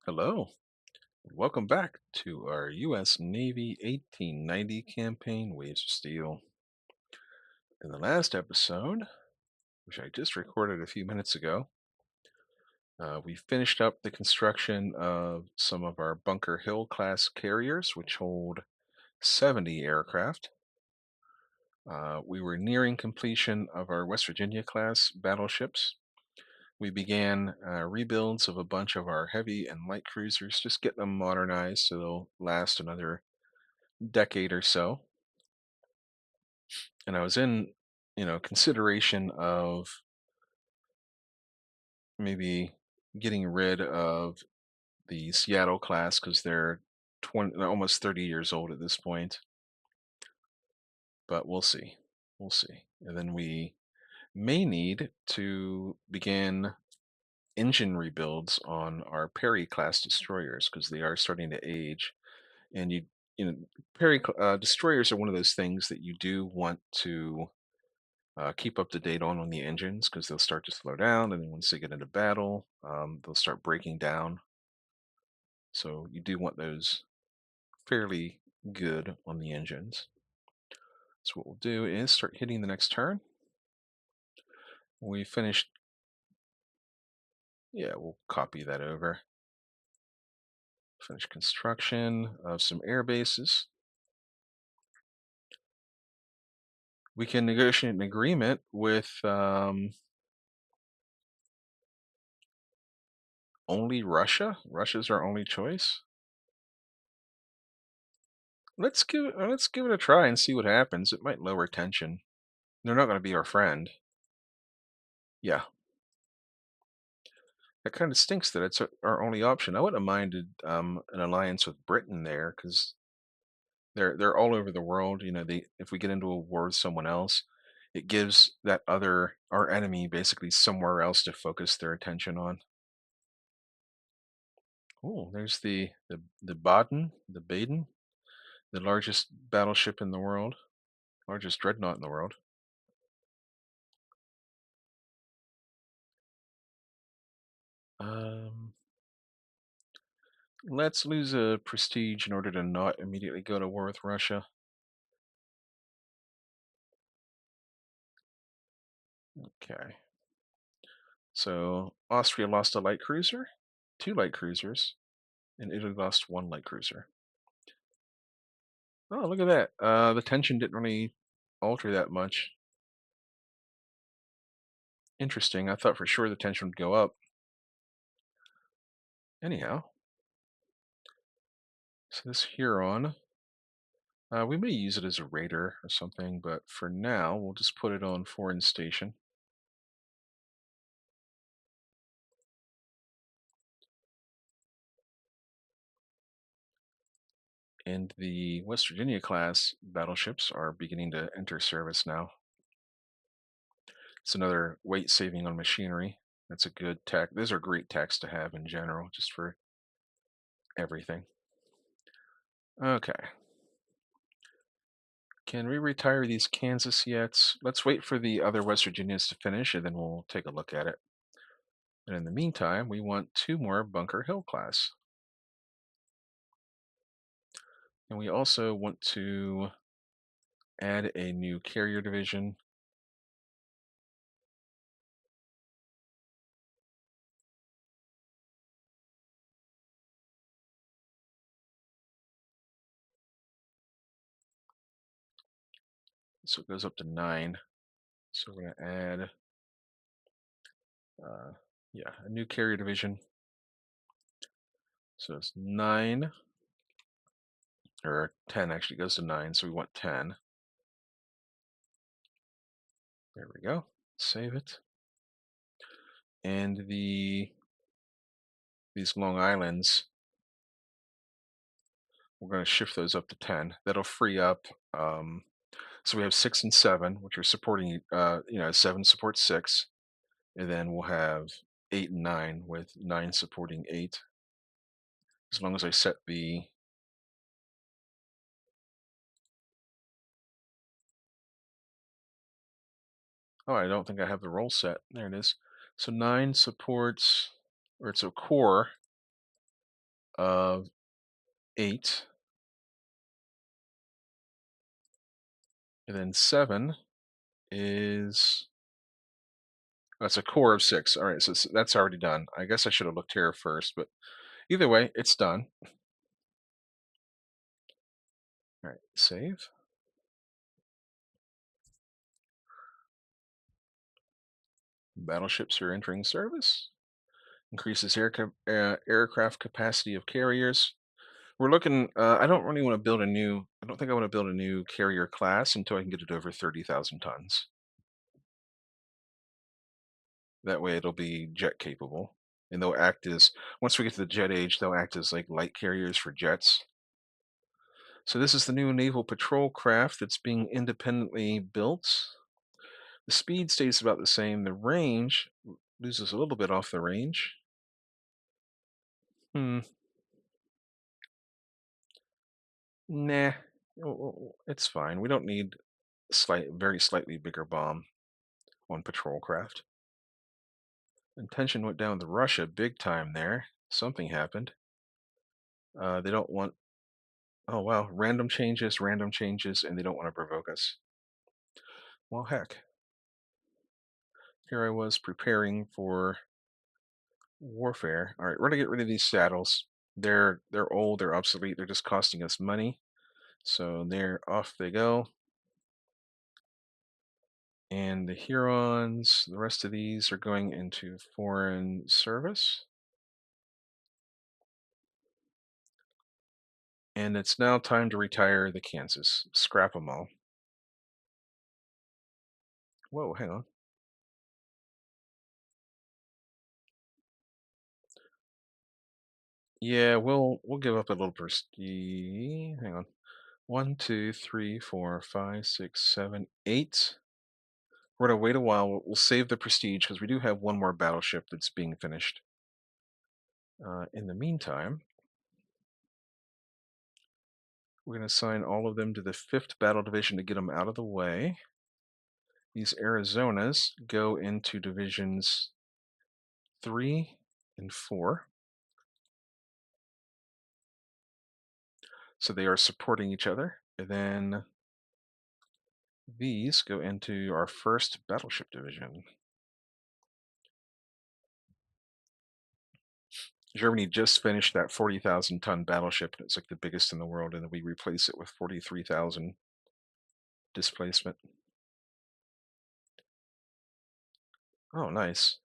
Hello, welcome back to our U.S. Navy 1890 campaign, Waves of Steel. In the last episode, which I just recorded a few minutes ago, we finished up the construction of some of our Bunker Hill class carriers, which hold 70 aircraft. We were nearing completion of our West Virginia class battleships. We began rebuilds of a bunch of our heavy and light cruisers, just get them modernized so they'll last another decade or so. And I was in, consideration of maybe getting rid of the Seattle class because they're almost 30 years old at this point. But we'll see. We'll see. And then we may need to begin engine rebuilds on our Perry class destroyers because they are starting to age. And you know, destroyers are one of those things that you do want to keep up to date on the engines because they'll start to slow down, and then once they get into battle, they'll start breaking down. So you do want those fairly good on the engines. So what we'll do is start hitting the next turn. We finished. Yeah, we'll copy that over. Finish construction of some air bases. We can negotiate an agreement with only Russia. Russia's our only choice. Let's give it a try and see what happens. It might lower tension. They're not going to be our friend. Yeah, that kind of stinks that it's our only option. I wouldn't have minded an alliance with Britain there because they're all over the world. They if we get into a war with someone else, it gives that other our enemy basically somewhere else to focus their attention on. Oh, there's the Baden, the largest battleship in the world, largest dreadnought in the world. Um, let's lose a prestige in order to not immediately go to war with Russia. Okay. So Austria lost a light cruiser, two light cruisers, and Italy lost one light cruiser. Oh, look at that. The tension didn't really alter that much. Interesting. I thought for sure the tension would go up. Anyhow, so this Huron, we may use it as a raider or something, but for now, we'll just put it on foreign station. And the West Virginia class battleships are beginning to enter service now. It's another weight saving on machinery. That's a good tech. Those are great techs to have in general, just for everything. Okay. Can we retire these Kansas yet? Let's wait for the other West Virginias to finish, and then we'll take a look at it. And in the meantime, we want two more Bunker Hill class. And we also want to add a new carrier division. So it goes up to 9. So we're going to add, yeah, a new carrier division. So it's 9, or 10 actually goes to 9, so we want 10. There we go. Save it. And these Long Islands, we're going to shift those up to 10. That'll free up. So we have 6 and 7, which are supporting. 7 supports 6, and then we'll have 8 and 9, with 9 supporting 8. As long as I set the Oh, I don't think I have the roll set. There it is. So 9 supports, or it's a core. of 8, and then 7 is that's a core of 6. All right, so that's already done. I guess I should have looked here first, but either way, it's done. All right, save. Battleships are entering service. Increases aircraft capacity of carriers. We're looking. I don't really want to build a new. I don't think I want to build a new carrier class until I can get it over 30,000 tons. That way, it'll be jet capable, and they'll act as once we get to the jet age, they'll act as like light carriers for jets. So this is the new naval patrol craft that's being independently built. The speed stays about the same. The range loses a little bit off the range. Hmm. Nah. It's fine. We don't need very slightly bigger bomb on patrol craft. And tension went down with Russia big time there. Something happened. They don't want. Oh wow, random changes, and they don't want to provoke us. Well, heck. Here I was preparing for warfare. All right, we're gonna get rid of these saddles. They're old. They're obsolete. They're just costing us money. So they're off they go. And the Hurons, the rest of these are going into foreign service. And it's now time to retire the Kansas. Scrap them all. Whoa, hang on. Yeah, we'll give up a little prestige. Hang on. 1, 2, 3, 4, 5, 6, 7, 8. We're gonna wait a while. We'll save the prestige because we do have one more battleship that's being finished. In the meantime, we're gonna assign all of them to the 5th Battle Division to get them out of the way. These Arizonas go into divisions 3 and 4. So they are supporting each other. And then these go into our 1st Battleship Division. Germany just finished that 40,000 ton battleship, and it's like the biggest in the world, and we replace it with 43,000 displacement. Oh, nice.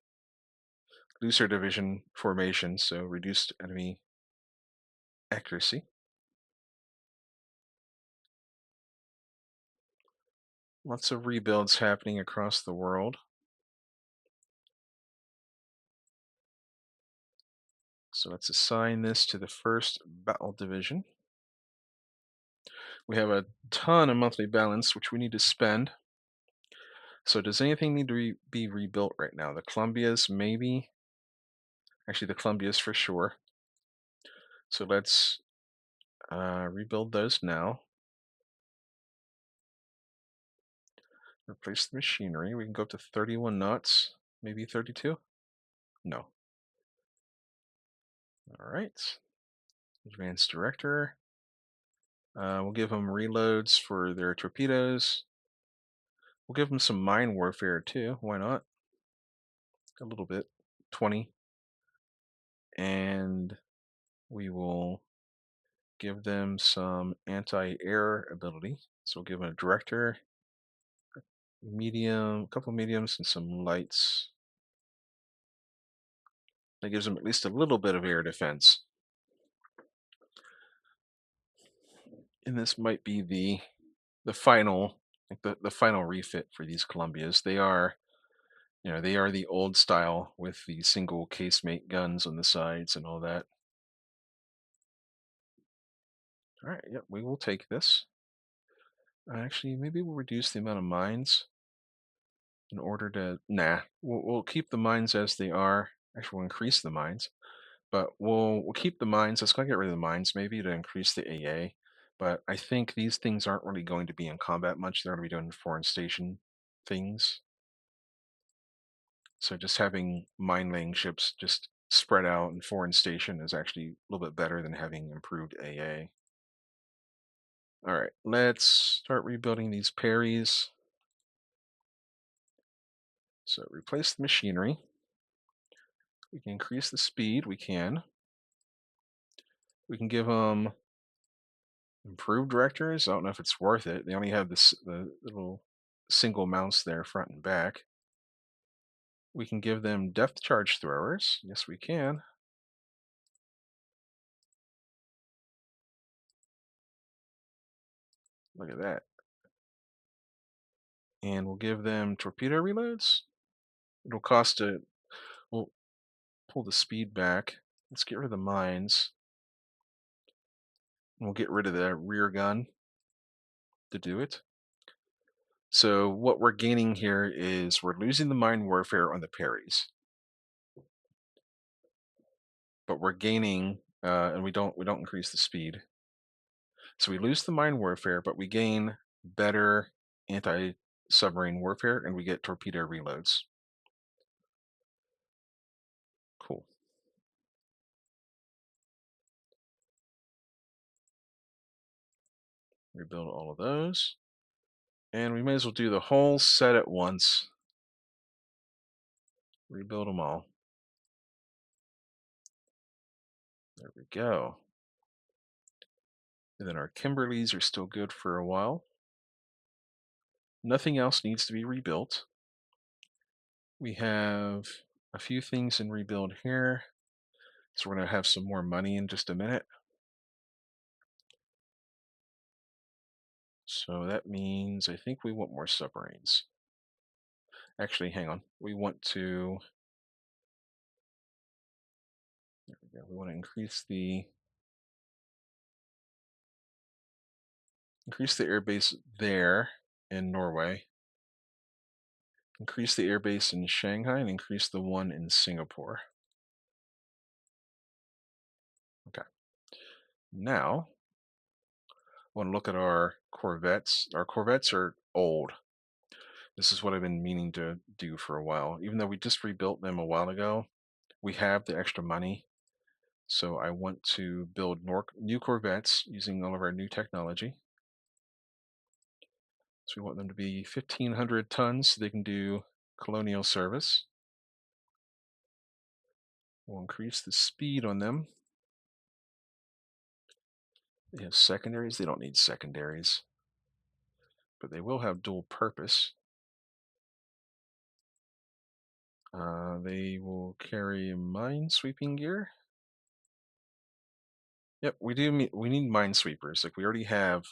Looser division formation, so reduced enemy accuracy. Lots of rebuilds happening across the world. So let's assign this to the 1st Battle Division. We have a ton of monthly balance, which we need to spend. So does anything need to be rebuilt right now? The Columbias, maybe. Actually, the Columbias for sure. So let's rebuild those now. Replace the machinery. We can go up to 31 knots, maybe 32. No. All right. Advanced Director. We'll give them reloads for their torpedoes. We'll give them some mine warfare too. Why not? A little bit. 20. And we will give them some anti-air ability. So we'll give them a director, medium, a couple mediums, and some lights. That gives them at least a little bit of air defense. And this might be the final, like the final refit for these Columbias. They are, they are the old style with the single casemate guns on the sides and all that. All right, yep, we will take this. Actually, maybe we'll reduce the amount of mines in order to. Nah, we'll keep the mines as they are. Actually, we'll increase the mines, but we'll keep the mines. Let's go get rid of the mines maybe to increase the AA. But I think these things aren't really going to be in combat much. They're going to be doing foreign station things. So just having mine laying ships just spread out and foreign station is actually a little bit better than having improved AA. All right, let's start rebuilding these parries. So replace the machinery. We can increase the speed. We can. We can give them improved directors. I don't know if it's worth it. They only have the little single mounts there, front and back. We can give them depth charge throwers. Yes, we can. Look at that. And we'll give them torpedo reloads. It'll cost a. We'll pull the speed back. Let's get rid of the mines. And we'll get rid of the rear gun to do it. So what we're gaining here is we're losing the mine warfare on the parries, but we're gaining, and we don't increase the speed. So we lose the mine warfare, but we gain better anti-submarine warfare, and we get torpedo reloads. Cool. Rebuild all of those. And we may as well do the whole set at once. Rebuild them all. There we go. And then our Kimberleys are still good for a while. Nothing else needs to be rebuilt. We have a few things in rebuild here. So we're going to have some more money in just a minute. So that means I think we want more submarines. Actually, hang on. We want to. There we go. We want to increase the airbase there in Norway. Increase the airbase in Shanghai and increase the one in Singapore. Okay. Now, I want to look at our corvettes. Our corvettes are old. This is what I've been meaning to do for a while. Even though we just rebuilt them a while ago, we have the extra money. So I want to build new corvettes using all of our new technology. So we want them to be 1,500 tons so they can do colonial service. We'll increase the speed on them. They have secondaries. They don't need secondaries, but they will have dual purpose. They will carry mine-sweeping gear. Yep, we do. We need minesweepers. Like we already have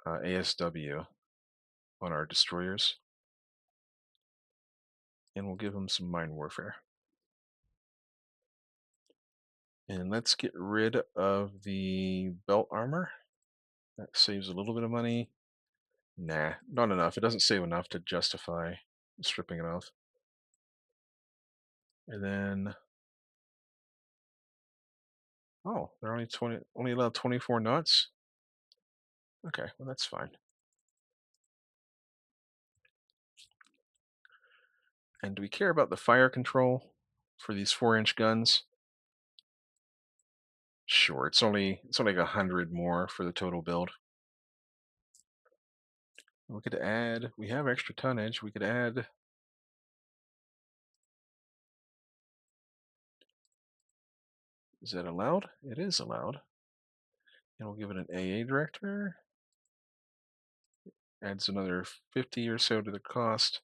ASW on our destroyers, and we'll give them some mine warfare. And let's get rid of the belt armor. That saves a little bit of money. Nah, not enough. It doesn't save enough to justify stripping it off. And then, oh, they're only allowed 24 knots. Okay, well that's fine. And do we care about the fire control for these 4-inch guns? Sure, it's only like 100 more for the total build. We could add. We have extra tonnage. We could add. Is that allowed? It is allowed. And we'll give it an AA director. Adds another 50 or so to the cost.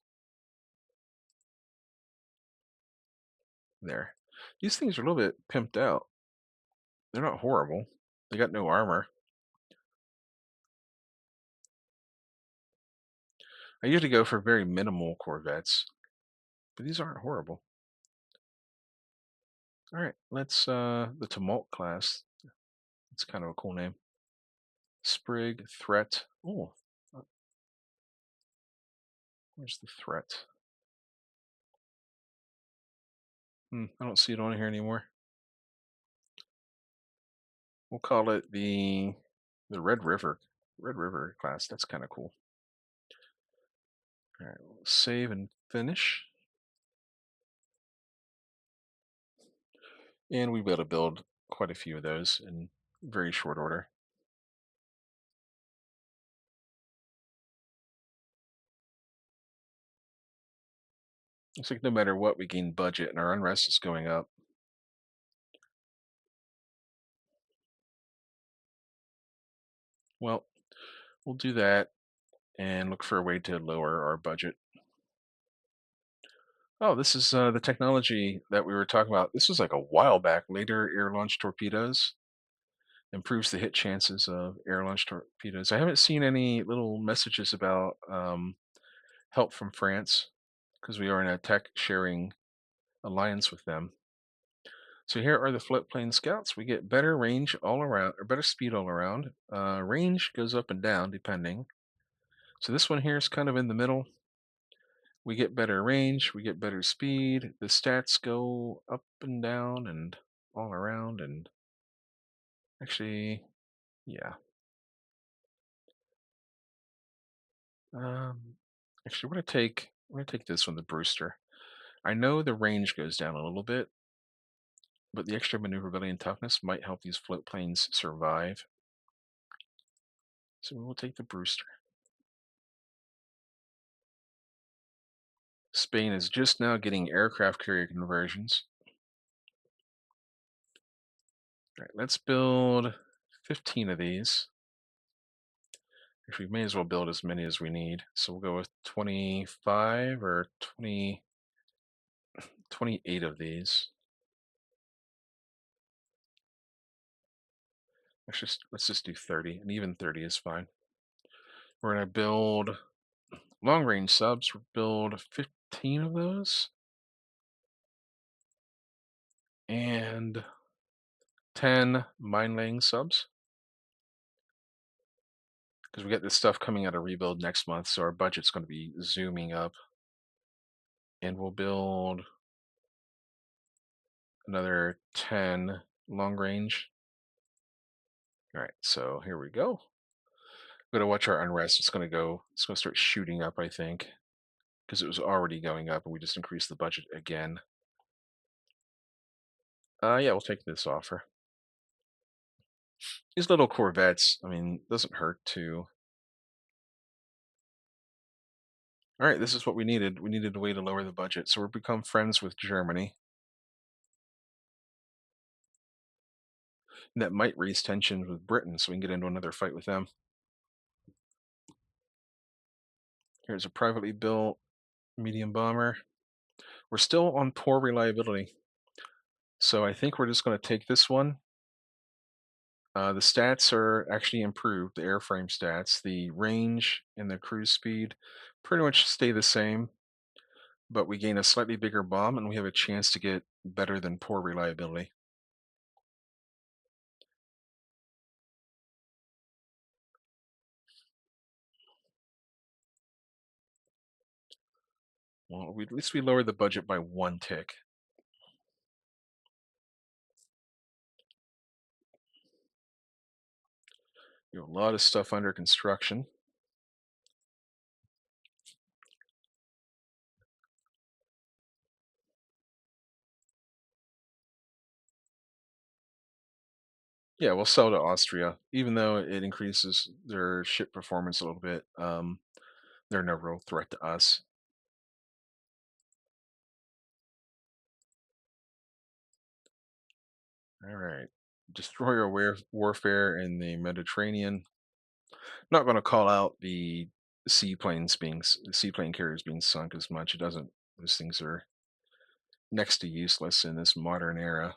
There. These things are a little bit pimped out. They're not horrible. They got no armor. I usually go for very minimal corvettes, but these aren't horrible. All right, let's the Tumult class. It's kind of a cool name. Sprig threat. Oh, where's the threat? I don't see it on here anymore. We'll call it the Red River class. That's kind of cool. All right, we'll save and finish. and we'll be able to build quite a few of those in very short order. Looks like no matter what, we gain budget, and our unrest is going up. Well, we'll do that and look for a way to lower our budget. Oh, this is the technology that we were talking about. This was like a while back. Later air launched torpedoes improves the hit chances of air launched torpedoes. I haven't seen any little messages about help from France because we are in a tech sharing alliance with them. So here are the float plane scouts. We get better range all around, or better speed all around. Range goes up and down depending. So this one here is kind of in the middle. We get better range, we get better speed. The stats go up and down and all around. And actually, yeah. Um, actually, we're gonna take this one, the Brewster. I know the range goes down a little bit, but the extra maneuverability and toughness might help these float planes survive. So we will take the Brewster. Spain is just now getting aircraft carrier conversions. All right, let's build 15 of these. Actually, we may as well build as many as we need. So we'll go with 25 or 20, 28 of these. Let's just do 30, and even 30 is fine. We're gonna build long range subs. We'll build 15 of those and 10 mine laying subs because we got this stuff coming out of rebuild next month, so our budget's going to be zooming up. And we'll build another 10 long range. All right, so here we go. We're gonna watch our unrest. It's gonna start shooting up, I think, because it was already going up, and we just increased the budget again. Yeah, we'll take this offer. These little corvettes, I mean, doesn't hurt to. All right, this is what we needed. We needed a way to lower the budget, so we've become friends with Germany. And that might raise tensions with Britain, so we can get into another fight with them. Here's a privately built medium bomber. We're still on poor reliability, so I think we're just going to take this one. The stats are actually improved, the airframe stats. The range and the cruise speed pretty much stay the same, but we gain a slightly bigger bomb and we have a chance to get better than poor reliability. Well, at least we lowered the budget by one tick. We have a lot of stuff under construction. Yeah, we'll sell to Austria, even though it increases their ship performance a little bit. They're no real threat to us. All right, destroyer warfare in the Mediterranean. Not going to call out the seaplane carriers being sunk as much. It doesn't. Those things are next to useless in this modern era.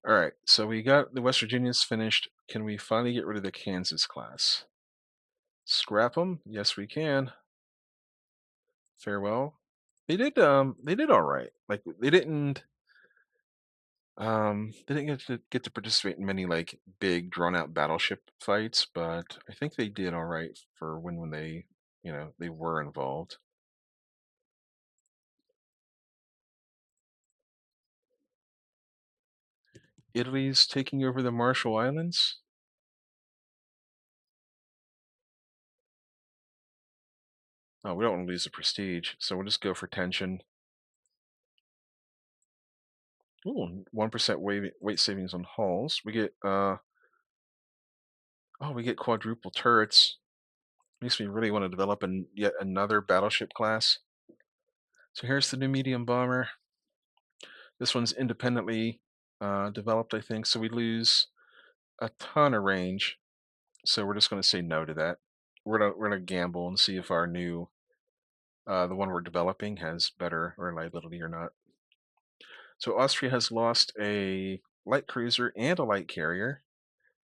All right, so we got the West Virginians finished. Can we finally get rid of the Kansas class? Scrap them? Yes, we can. Farewell. They did all right. Like they didn't get to participate in many like big drawn out battleship fights, but I think they did all right for when they, they were involved. Italy's taking over the Marshall Islands. Oh, we don't want to lose the prestige, so we'll just go for tension. Ooh, 1% weight savings on hulls. We get quadruple turrets. Makes me really want to develop yet another battleship class. So here's the new medium bomber. This one's independently developed, I think, so we lose a ton of range. So we're just going to say no to that. We're gonna gamble and see if our new the one we're developing has better reliability or not. So Austria has lost a light cruiser and a light carrier.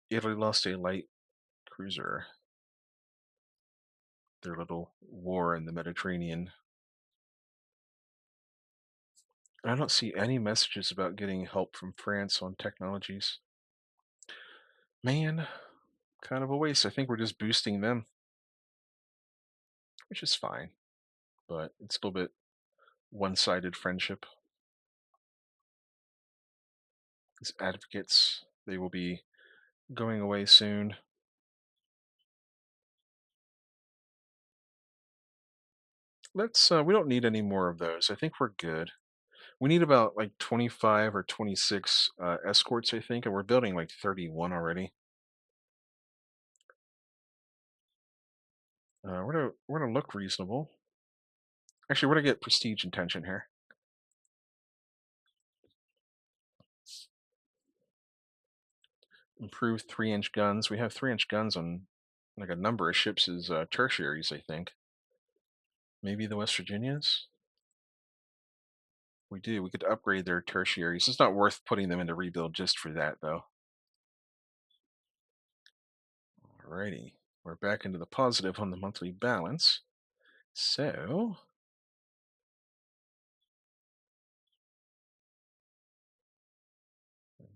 Italy lost a light cruiser. Their little war in the Mediterranean. I don't see any messages about getting help from France on technologies. Man, kind of a waste. I think we're just boosting them, which is fine, but it's a little bit one-sided friendship. These advocates, they will be going away soon. We don't need any more of those. I think we're good. We need about like 25 or 26 escorts, I think, and we're building like 31 already. We're gonna look reasonable. Actually, we're gonna get prestige and tension here. Improved 3-inch guns. We have 3-inch guns on like a number of ships as tertiaries, I think. Maybe the West Virginias? We do. We could upgrade their tertiaries. It's not worth putting them into rebuild just for that, though. Alrighty. We're back into the positive on the monthly balance. So,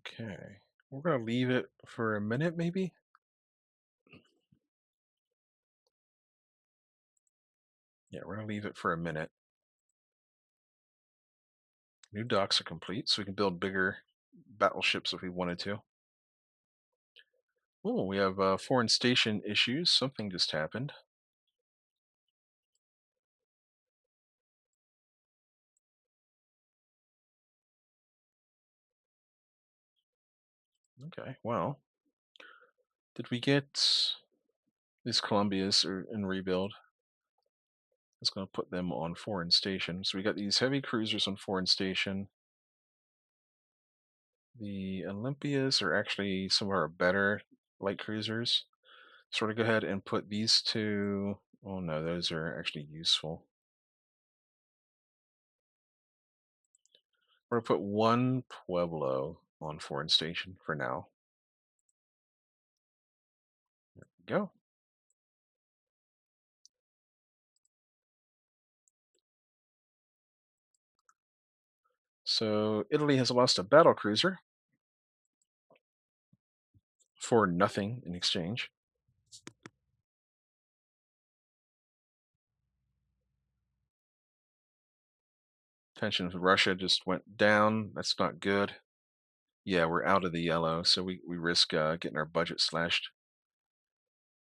okay. We're going to leave it for a minute, maybe? Yeah, we're going to leave it for a minute. New docks are complete, so we can build bigger battleships if we wanted to. Oh, we have foreign station issues. Something just happened. Okay, well, did we get these Columbias are in rebuild? It's going to put them on foreign station. So we got these heavy cruisers on foreign station. The Olympias are actually some of our better light cruisers. So we're going to go ahead and put these two. Oh no, those are actually useful. We're going to put one Pueblo on foreign station for now. There we go. So Italy has lost a battle cruiser for nothing in exchange. Tension with Russia just went down. That's not good. Yeah, we're out of the yellow, so we risk getting our budget slashed.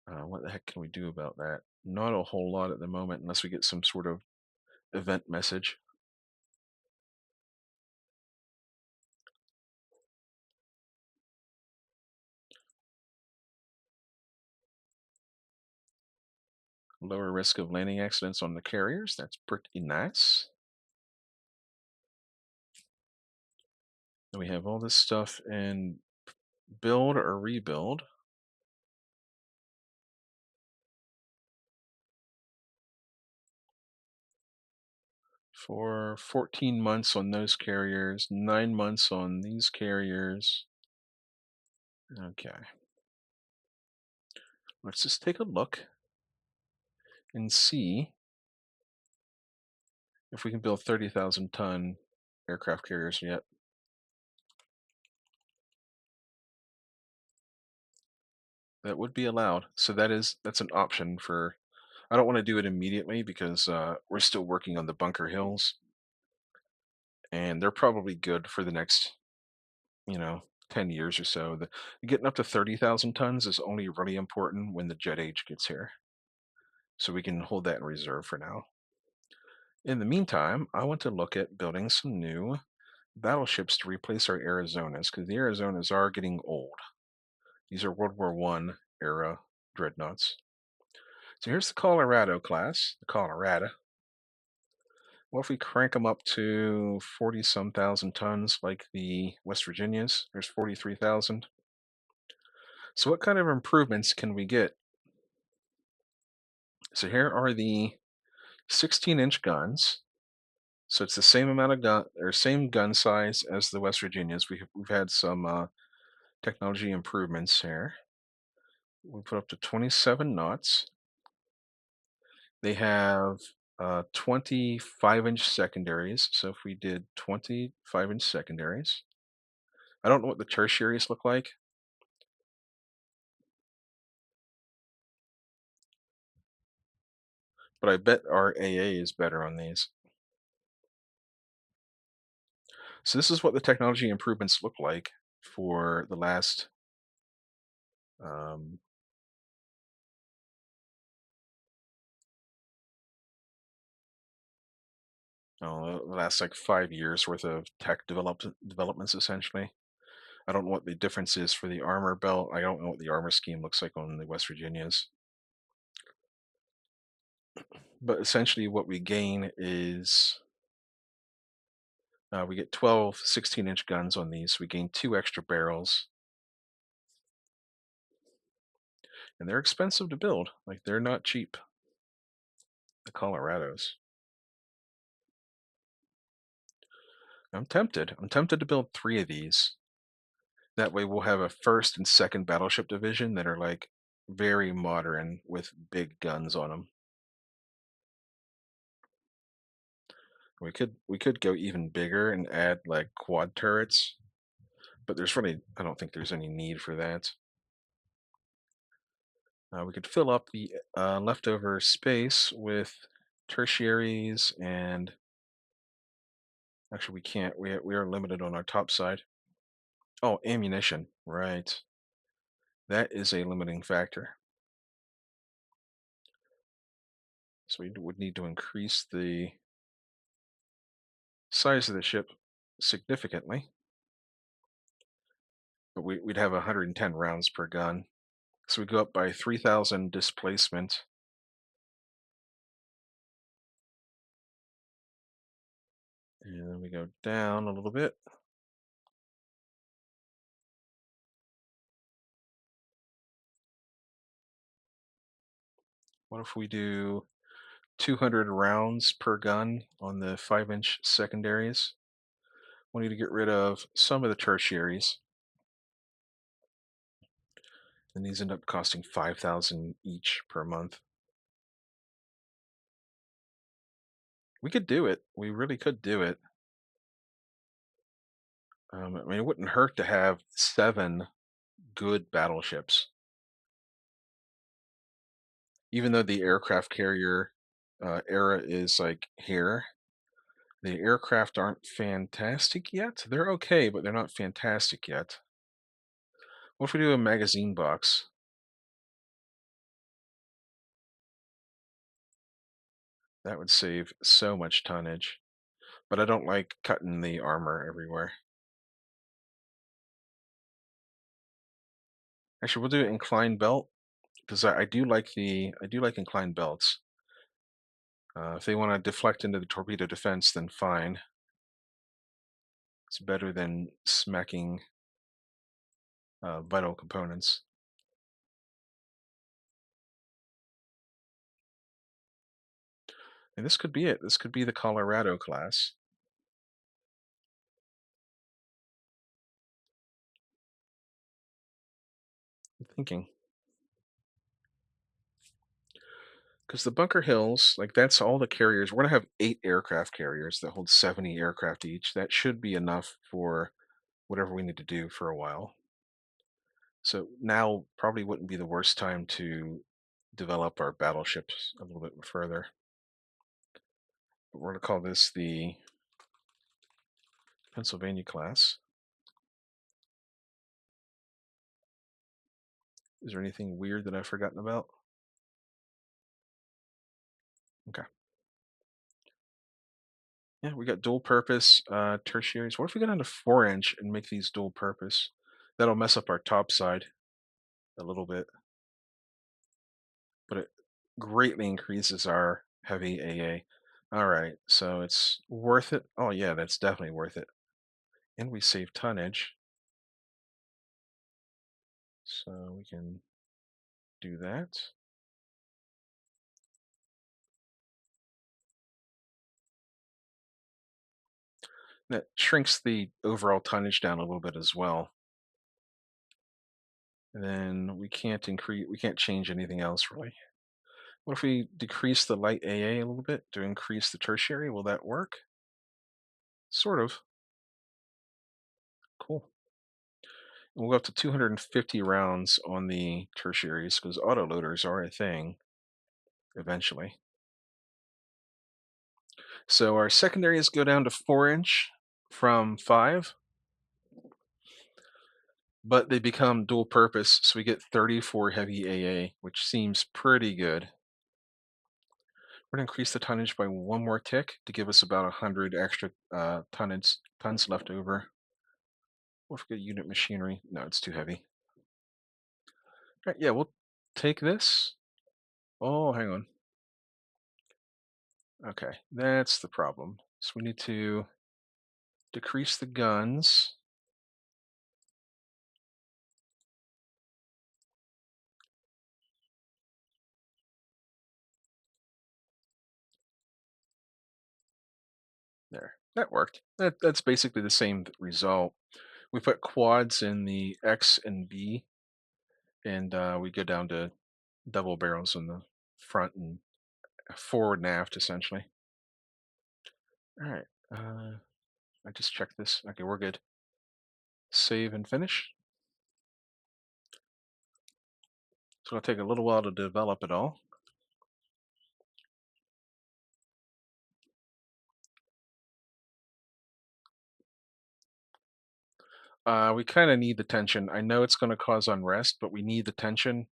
What the heck can we do about that? Not a whole lot at the moment, unless we get some sort of event message. Lower risk of landing accidents on the carriers. That's pretty nice. Then we have all this stuff in build or rebuild. For 14 months on those carriers, 9 months on these carriers. Okay. Let's just take a look and see if we can build 30,000 ton aircraft carriers yet. That would be allowed. So that's an option for. I don't want to do it immediately because we're still working on the Bunker Hills, and they're probably good for the next, you know, 10 years or so. Getting up to 30,000 tons is only really important when the jet age gets here, so we can hold that in reserve for now. In the meantime, I want to look at building some new battleships to replace our Arizonas because the Arizonas are getting old. These are World War One era dreadnoughts. So here's the Colorado class, the Colorado. What if we crank them up to 40 some thousand tons like the West Virginias? There's 43,000. So what kind of improvements can we get? So here are the 16-inch guns. So it's the same amount of gun or same gun size as the West Virginias. We've had some technology improvements here. We put up to 27 knots. They have 25-inch secondaries. So if we did 25-inch secondaries, I don't know what the tertiaries look like, but I bet our AA is better on these. So this is what the technology improvements look like for the last um, the last like 5 years worth of tech developments essentially. I don't know what the difference is for the armor belt. I don't know what the armor scheme looks like on the West Virginias. But essentially what we gain is we get 12 16-inch guns on these. We gain 2 extra barrels, and they're expensive to build. Like they're not cheap. The Colorados. I'm tempted. I'm tempted to build 3 of these. That way we'll have a first and second battleship division that are like very modern with big guns on them. We could go even bigger and add like quad turrets, but I don't think there's any need for that. We could fill up the leftover space with tertiaries and actually we can't. We are limited on our top side. Oh, ammunition. Right. That is a limiting factor. So we would need to increase the size of the ship significantly, but we'd have 110 rounds per gun. So we go up by 3,000 displacement. And then we go down a little bit. What if we do 200 rounds per gun on the 5-inch secondaries? We need to get rid of some of the tertiaries. And these end up costing 5,000 each per month. We could do it. We really could do it. I mean, it wouldn't hurt to have 7 good battleships. Even though the aircraft carrier era is like here, the aircraft aren't fantastic yet. They're okay, but they're not fantastic yet. What if we do a magazine box? That would save so much tonnage. But I don't like cutting the armor everywhere. Actually, we'll do an inclined belt because I do like inclined belts. If they want to deflect into the torpedo defense, then fine. It's better than smacking vital components. And this could be it. This could be the Colorado class. I'm thinking. Because the Bunker Hills, like that's all the carriers. We're going to have 8 aircraft carriers that hold 70 aircraft each. That should be enough for whatever we need to do for a while. So now probably wouldn't be the worst time to develop our battleships a little bit further. But we're going to call this the Pennsylvania class. Is there anything weird that I've forgotten about? Okay. Yeah, we got dual purpose tertiaries. What if we go down to 4 inch and make these dual purpose? That'll mess up our top side a little bit, but it greatly increases our heavy AA. All right, so it's worth it. Oh yeah, that's definitely worth it. And we save tonnage, so we can do that. That shrinks the overall tonnage down a little bit as well. And then we can't change anything else really. What if we decrease the light AA a little bit to increase the tertiary? Will that work? Sort of. Cool. And we'll go up to 250 rounds on the tertiaries because autoloaders are a thing eventually. So our secondaries go down to 4 inch from 5, but they become dual purpose. So we get 34 heavy AA, which seems pretty good. We're going to increase the tonnage by one more tick to give us about 100 extra tons left over. What if we get unit machinery? No, it's too heavy. All right, yeah, we'll take this. Oh, hang on. Okay, that's the problem. So we need to decrease the guns. There, that worked. That's basically the same result. We put quads in the X and B, and we go down to double barrels in the front and forward and aft, essentially. All right. I just checked this. Okay, we're good. Save and finish. So it'll take a little while to develop it all. We kind of need the tension. I know it's going to cause unrest, but we need the tension,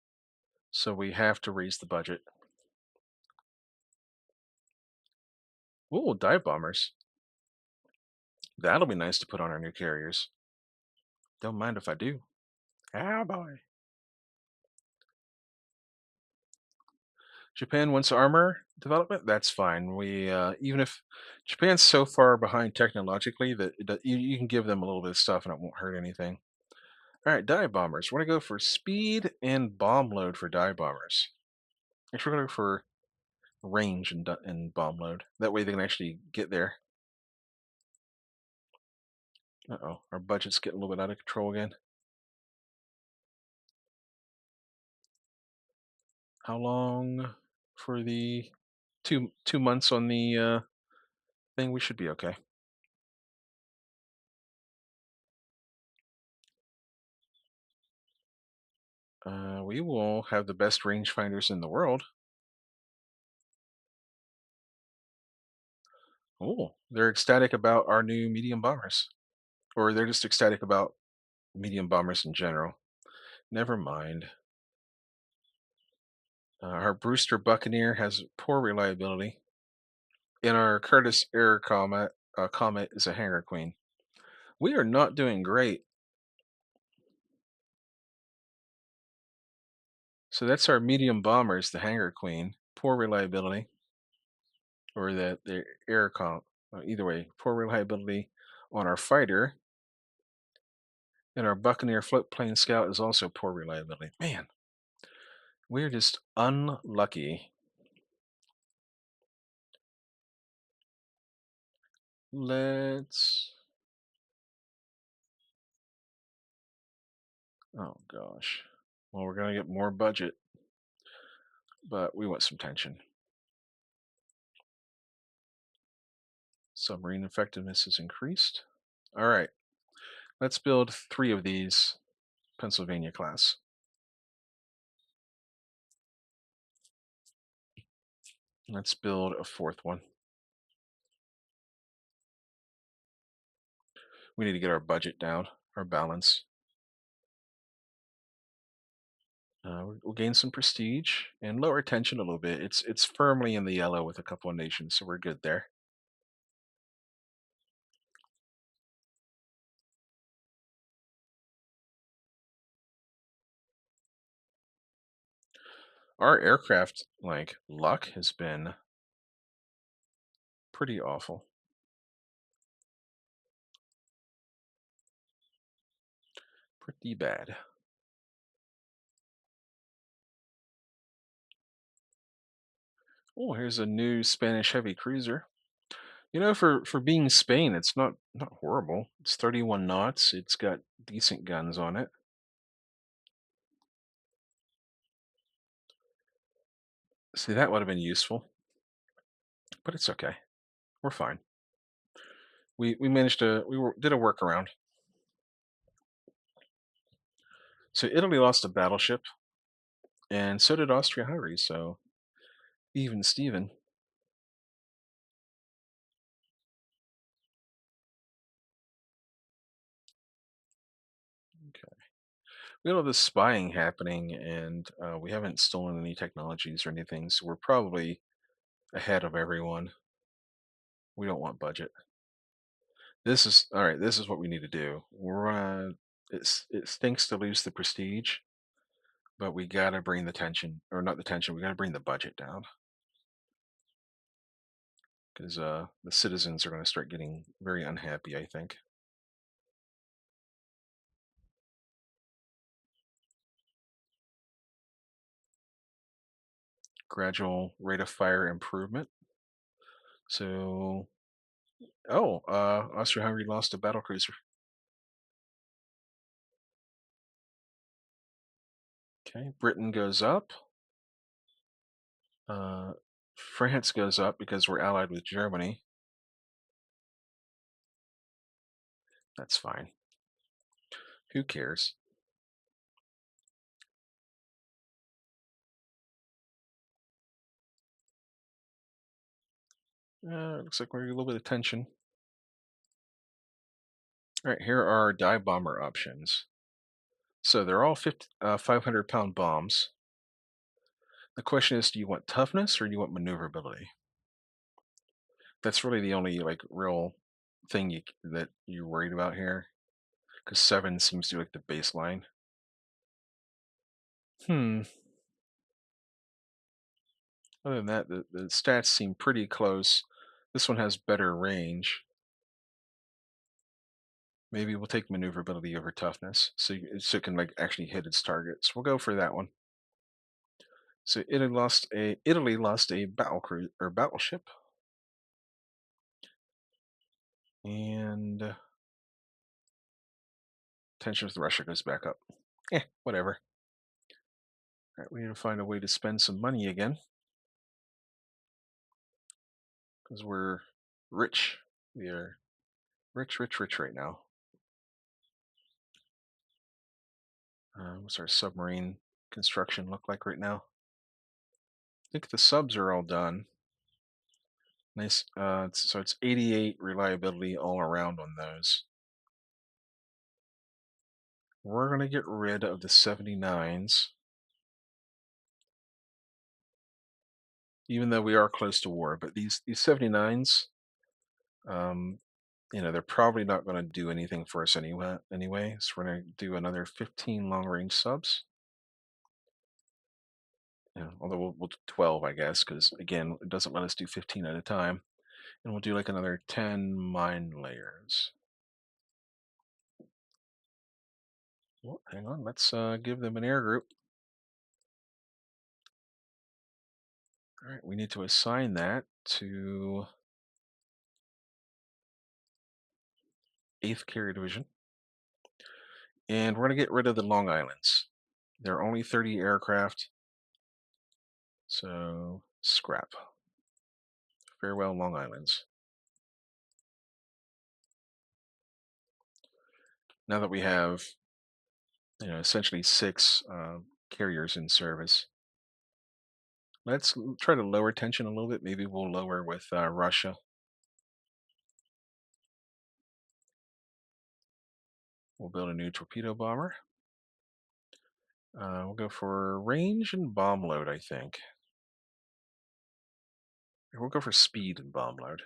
so we have to raise the budget. Ooh, dive bombers. That'll be nice to put on our new carriers. Don't mind if I do. Ah, boy. Japan wants armor development. That's fine. We even if Japan's so far behind technologically that you can give them a little bit of stuff and it won't hurt anything. All right, dive bombers. We're gonna go for speed and bomb load for dive bombers. Actually, we're gonna go for range and bomb load. That way they can actually get there. Uh-oh, our budget's getting a little bit out of control again. How long for the 2 months on the thing? We should be okay. We will have the best rangefinders in the world. Oh, they're ecstatic about our new medium bombers, or they're just ecstatic about medium bombers in general. Never mind. Our Brewster Buccaneer has poor reliability, and our Curtis Air Comet is a hangar queen. We are not doing great. So that's our medium bombers, the hangar queen. Poor reliability, or the air com. Either way, poor reliability on our fighter, and our Buccaneer float plane scout is also poor reliability. Man, we're just unlucky. Let's. Oh gosh. Well, we're gonna get more budget, but we want some tension. Submarine effectiveness is increased. All right. Let's build 3 of these Pennsylvania class. Let's build a 4th one. We need to get our budget down, our balance. We'll gain some prestige and lower tension a little bit. It's firmly in the yellow with a couple of nations, so we're good there. Our aircraft like luck has been pretty awful. Pretty bad. Oh, here's a new Spanish heavy cruiser. For being Spain, it's not horrible. It's 31 knots. It's got decent guns on it. See, that would have been useful, but it's okay. We're fine. We managed to did a workaround. So Italy lost a battleship, and so did Austria-Hungary. So even Steven. Okay. We have all this spying happening, and we haven't stolen any technologies or anything. So we're probably ahead of everyone. We don't want budget. This is all right. This is what we need to do. It stinks to lose the prestige, but we gotta bring the tension, or not the tension. We gotta bring the budget down because the citizens are going to start getting very unhappy. I think gradual rate of fire improvement. So, oh, Austria-Hungary lost a battle cruiser. Okay, Britain goes up. Uh, France goes up because we're allied with Germany. That's fine. Who cares? Looks like we're a little bit of tension. All right, here are our dive bomber options. So they're all 500-pound bombs. The question is, do you want toughness or do you want maneuverability? That's really the only like real thing that you're worried about here, because 7 seems to be like the baseline. Hmm. Other than that, the stats seem pretty close. This one has better range. Maybe we'll take maneuverability over toughness, so it can like actually hit its targets. We'll go for that one. So Italy lost a battle cruiser or battleship, and tension with Russia goes back up. Whatever. All right, we need to find a way to spend some money again because we're rich. We are rich, rich, rich right now. What's our submarine construction look like right now? I think the subs are all done. Nice. So it's 88 reliability all around on those. We're going to get rid of the 79s, even though we are close to war. But these 79s, um, they're probably not going to do anything for us anyway. Anyway, so we're going to do another 15 long range subs. Yeah, although we'll do 12, I guess, because again, it doesn't let us do 15 at a time. And we'll do like another 10 mine layers. Well, hang on, let's give them an air group. All right, we need to assign that to 8th Carrier Division. And we're going to get rid of the Long Islands. There are only 30 aircraft, so scrap. Farewell, Long Islands. Now that we have, essentially 6 carriers in service, let's try to lower tension a little bit. Maybe we'll lower with Russia. We'll build a new torpedo bomber. We'll go for range and bomb load, I think. We'll go for speed and bomb load.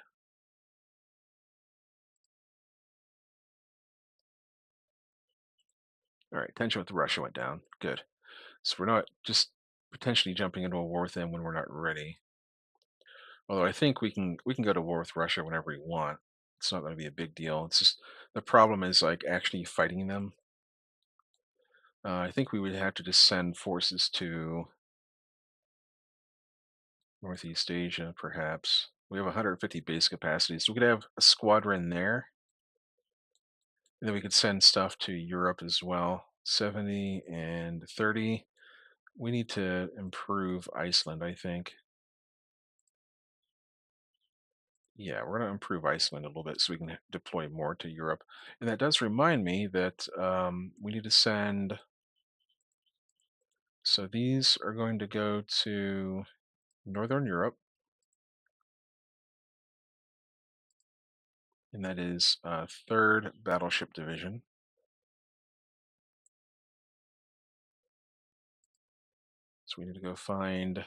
All right, tension with Russia went down. Good. So we're not just potentially jumping into a war with them when we're not ready. Although I think we can go to war with Russia whenever we want. It's not going to be a big deal. It's just the problem is like actually fighting them. I think we would have to just send forces to Northeast Asia, perhaps. We have 150 base capacity, so we could have a squadron there, and then we could send stuff to Europe as well. 70 and 30. We need to improve Iceland, I think. Yeah, we're going to improve Iceland a little bit so we can deploy more to Europe. And that does remind me that we need to send. So these are going to go to Northern Europe, and that is 3rd Battleship Division. So we need to go find.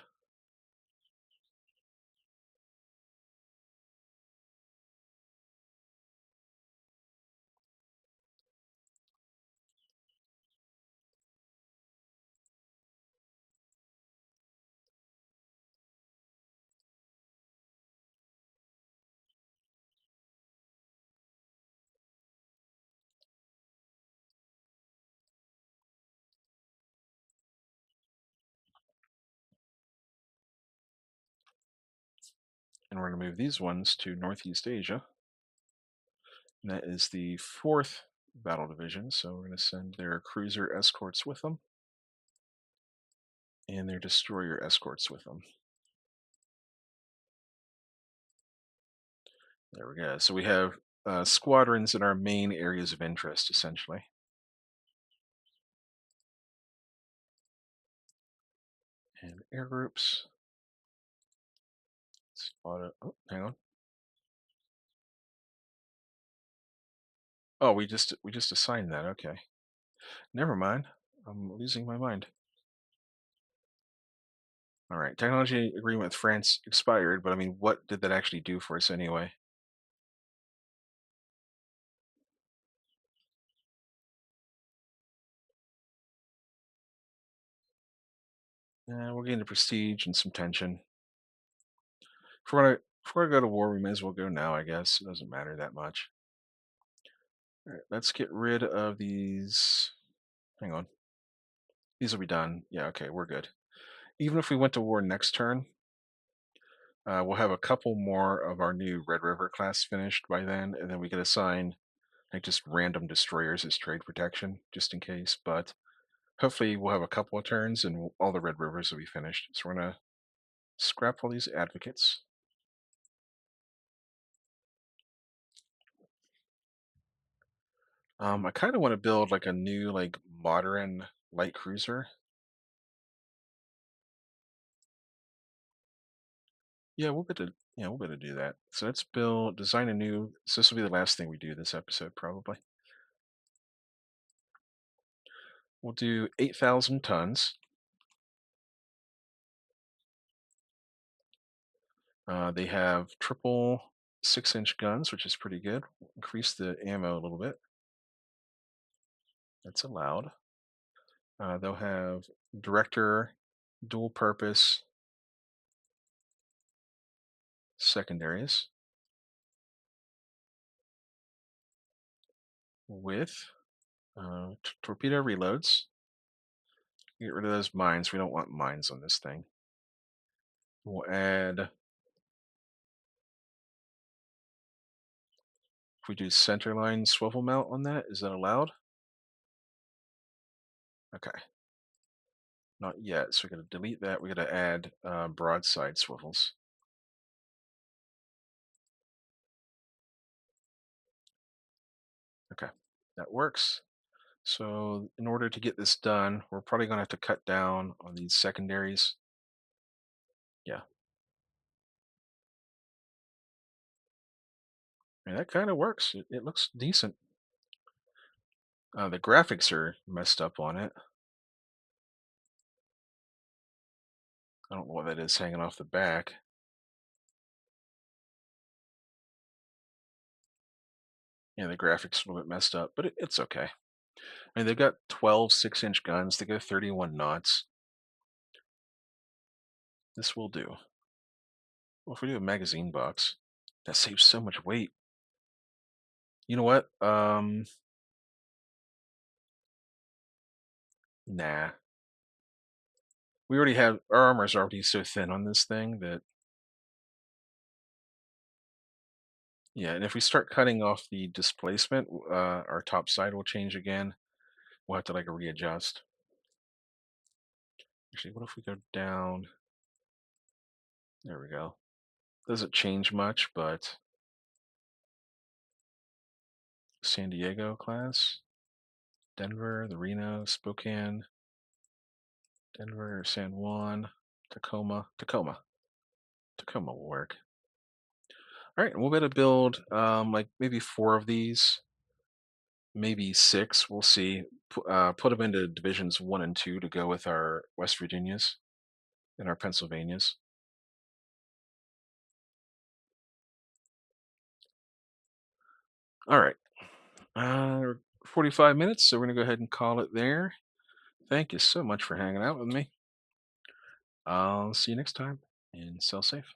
And we're going to move these ones to Northeast Asia. And that is the 4th Battle Division. So we're going to send their cruiser escorts with them and their destroyer escorts with them. There we go. So we have squadrons in our main areas of interest, essentially. And air groups. Oh, hang on. Oh, we just assigned that. Okay. Never mind. I'm losing my mind. All right. Technology agreement with France expired, but I mean, what did that actually do for us anyway? We're getting the prestige and some tension. If we're gonna go to war, we may as well go now. I guess it doesn't matter that much. All right. Let's get rid of these. Hang on. These will be done. Yeah. Okay. We're good. Even if we went to war next turn, we'll have a couple more of our new Red River class finished by then, and then we could assign like just random destroyers as trade protection, just in case. But hopefully, we'll have a couple of turns, and all the Red Rivers will be finished. So we're gonna scrap all these advocates. I kind of want to build like a new, like modern light cruiser. We'll better do that. So let's design a new. So this will be the last thing we do this episode, probably. We'll do 8,000 tons. They have triple 6-inch guns, which is pretty good. Increase the ammo a little bit. That's allowed. They'll have director, dual purpose secondaries with torpedo reloads. Get rid of those mines. We don't want mines on this thing. We'll add, if we do centerline swivel mount on that, is that allowed? Okay, not yet. So we're going to delete that. We're going to add broadside swivels. Okay, that works. So in order to get this done, we're probably going to have to cut down on these secondaries. Yeah, and that kind of works. It looks decent. The graphics are messed up on it. I don't know what that is hanging off the back. Yeah, the graphics are a little bit messed up, but it's okay. I mean, they've got 12 6-inch guns. They go 31 knots. This will do. Well, if we do a magazine box, that saves so much weight. You know what? Nah. We already have our armor's already so thin on this thing that yeah, and if we start cutting off the displacement, our top side will change again. We'll have to like readjust. Actually, what if we go down? There we go. Doesn't change much, but San Diego class, Denver, the Reno, Spokane, Denver, San Juan, Tacoma will work. All right, and we'll be able to build like maybe four of these, maybe six. We'll see. Put them into divisions 1 and 2 to go with our West Virginias and our Pennsylvanias. All right. 45 minutes, so we're going to go ahead and call it there. Thank you so much for hanging out with me. I'll see you next time and sail safe.